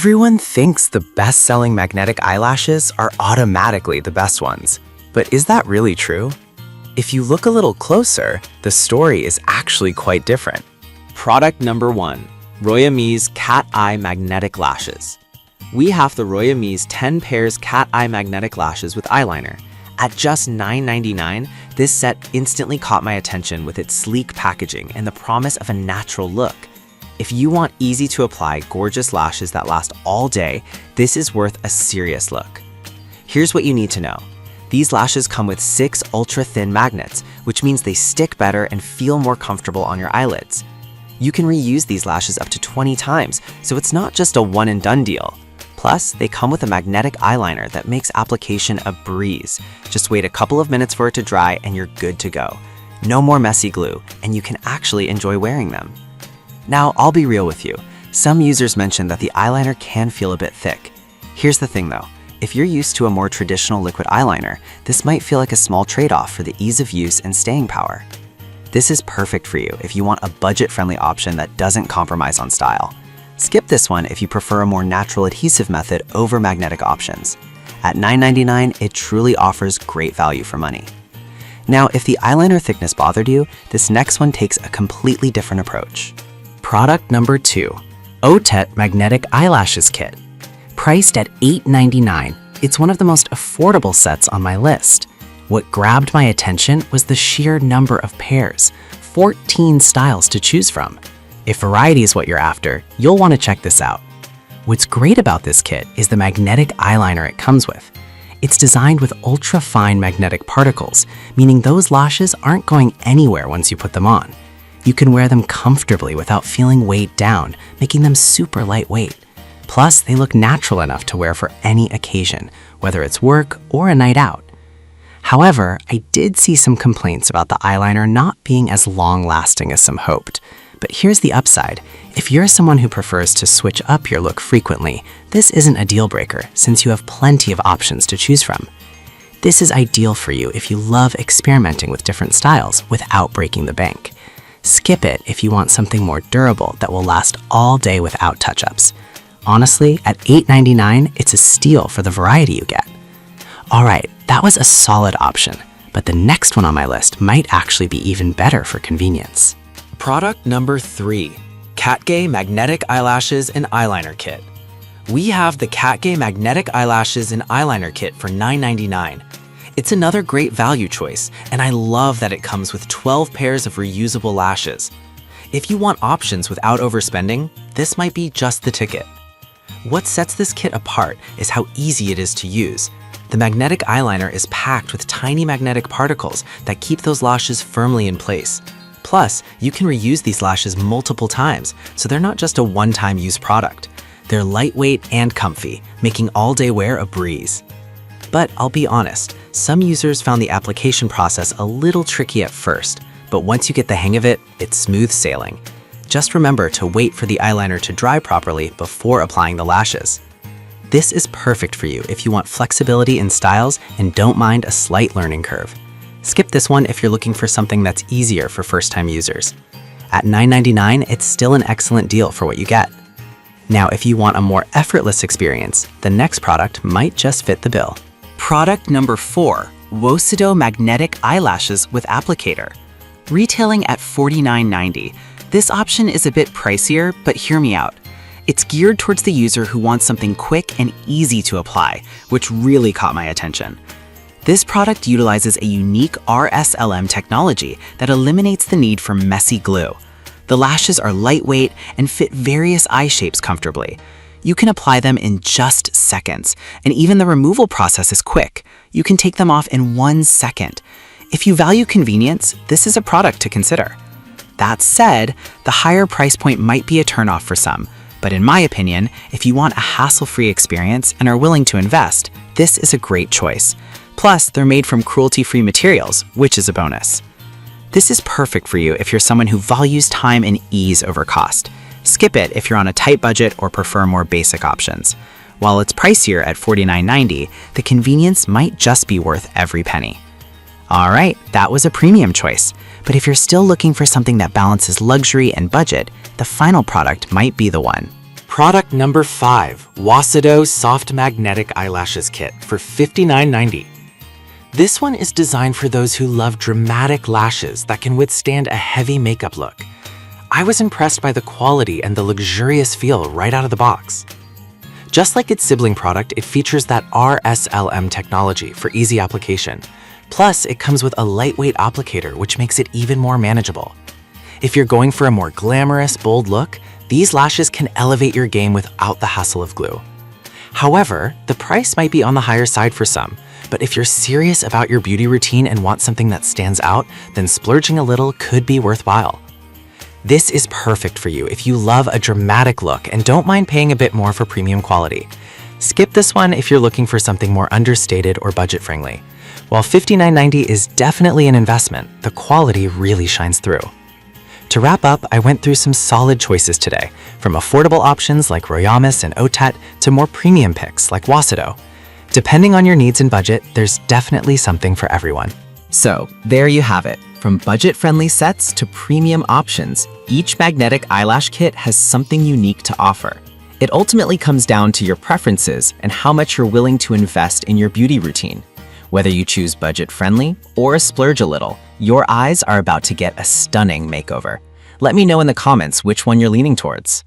Everyone thinks the best-selling magnetic eyelashes are automatically the best ones. But is that really true? If you look a little closer, the story is actually quite different. Product number 1, Royamee's Cat Eye Magnetic Lashes. We have the Royamee's 10 pairs cat eye magnetic lashes with eyeliner. At just $9.99, this set instantly caught my attention with its sleek packaging and the promise of a natural look. If you want easy-to-apply, gorgeous lashes that last all day, this is worth a serious look. Here's what you need to know. These lashes come with 6 ultra-thin magnets, which means they stick better and feel more comfortable on your eyelids. You can reuse these lashes up to 20 times, so it's not just a one-and-done deal. Plus, they come with a magnetic eyeliner that makes application a breeze. Just wait a couple of minutes for it to dry and you're good to go. No more messy glue, and you can actually enjoy wearing them. Now, I'll be real with you. Some users mentioned that the eyeliner can feel a bit thick. Here's the thing though, if you're used to a more traditional liquid eyeliner, this might feel like a small trade-off for the ease of use and staying power. This is perfect for you if you want a budget-friendly option that doesn't compromise on style. Skip this one if you prefer a more natural adhesive method over magnetic options. At $9.99, it truly offers great value for money. Now, if the eyeliner thickness bothered you, this next one takes a completely different approach. Product number 2, Otet Magnetic Eyelashes Kit. Priced at $8.99, it's one of the most affordable sets on my list. What grabbed my attention was the sheer number of pairs, 14 styles to choose from. If variety is what you're after, you'll want to check this out. What's great about this kit is the magnetic eyeliner it comes with. It's designed with ultra-fine magnetic particles, meaning those lashes aren't going anywhere once you put them on. You can wear them comfortably without feeling weighed down, making them super lightweight. Plus, they look natural enough to wear for any occasion, whether it's work or a night out. However, I did see some complaints about the eyeliner not being as long-lasting as some hoped. But here's the upside. If you're someone who prefers to switch up your look frequently, this isn't a deal breaker since you have plenty of options to choose from. This is ideal for you if you love experimenting with different styles without breaking the bank. Skip it if you want something more durable that will last all day without touch-ups. Honestly, at $8.99, it's a steal for the variety you get. Alright, that was a solid option, but the next one on my list might actually be even better for convenience. Product number 3, Catgay Magnetic Eyelashes and Eyeliner Kit. We have the Catgay Magnetic Eyelashes and Eyeliner Kit for $9.99. It's another great value choice, and I love that it comes with 12 pairs of reusable lashes. If you want options without overspending, this might be just the ticket. What sets this kit apart is how easy it is to use. The magnetic eyeliner is packed with tiny magnetic particles that keep those lashes firmly in place. Plus, you can reuse these lashes multiple times, so they're not just a one-time use product. They're lightweight and comfy, making all-day wear a breeze. But I'll be honest, some users found the application process a little tricky at first, but once you get the hang of it, it's smooth sailing. Just remember to wait for the eyeliner to dry properly before applying the lashes. This is perfect for you if you want flexibility in styles and don't mind a slight learning curve. Skip this one if you're looking for something that's easier for first-time users. At $9.99, it's still an excellent deal for what you get. Now, if you want a more effortless experience, the next product might just fit the bill. Product number 4, Wosido Magnetic Eyelashes with Applicator. Retailing at $49.90, this option is a bit pricier, but hear me out. It's geared towards the user who wants something quick and easy to apply, which really caught my attention. This product utilizes a unique RSLM technology that eliminates the need for messy glue. The lashes are lightweight and fit various eye shapes comfortably. You can apply them in just seconds, and even the removal process is quick. You can take them off in 1 second. If you value convenience, this is a product to consider. That said, the higher price point might be a turnoff for some, but in my opinion, if you want a hassle-free experience and are willing to invest, this is a great choice. Plus, they're made from cruelty-free materials, which is a bonus. This is perfect for you if you're someone who values time and ease over cost. Skip it if you're on a tight budget or prefer more basic options. While it's pricier at $49.90, the convenience might just be worth every penny. All right, that was a premium choice. But if you're still looking for something that balances luxury and budget, the final product might be the one. Product number 5, Wasido Soft Magnetic Eyelashes Kit for $59.90. This one is designed for those who love dramatic lashes that can withstand a heavy makeup look. I was impressed by the quality and the luxurious feel right out of the box. Just like its sibling product, it features that RSLM technology for easy application. Plus, it comes with a lightweight applicator, which makes it even more manageable. If you're going for a more glamorous, bold look, these lashes can elevate your game without the hassle of glue. However, the price might be on the higher side for some, but if you're serious about your beauty routine and want something that stands out, then splurging a little could be worthwhile. This is perfect for you if you love a dramatic look and don't mind paying a bit more for premium quality. Skip this one if you're looking for something more understated or budget-friendly. While $59.90 is definitely an investment, the quality really shines through. To wrap up, I went through some solid choices today, from affordable options like Royamis and Otet to more premium picks like Wasido. Depending on your needs and budget, there's definitely something for everyone. So, there you have it. From budget-friendly sets to premium options, each magnetic eyelash kit has something unique to offer. It ultimately comes down to your preferences and how much you're willing to invest in your beauty routine. Whether you choose budget-friendly or splurge a little, your eyes are about to get a stunning makeover. Let me know in the comments which one you're leaning towards.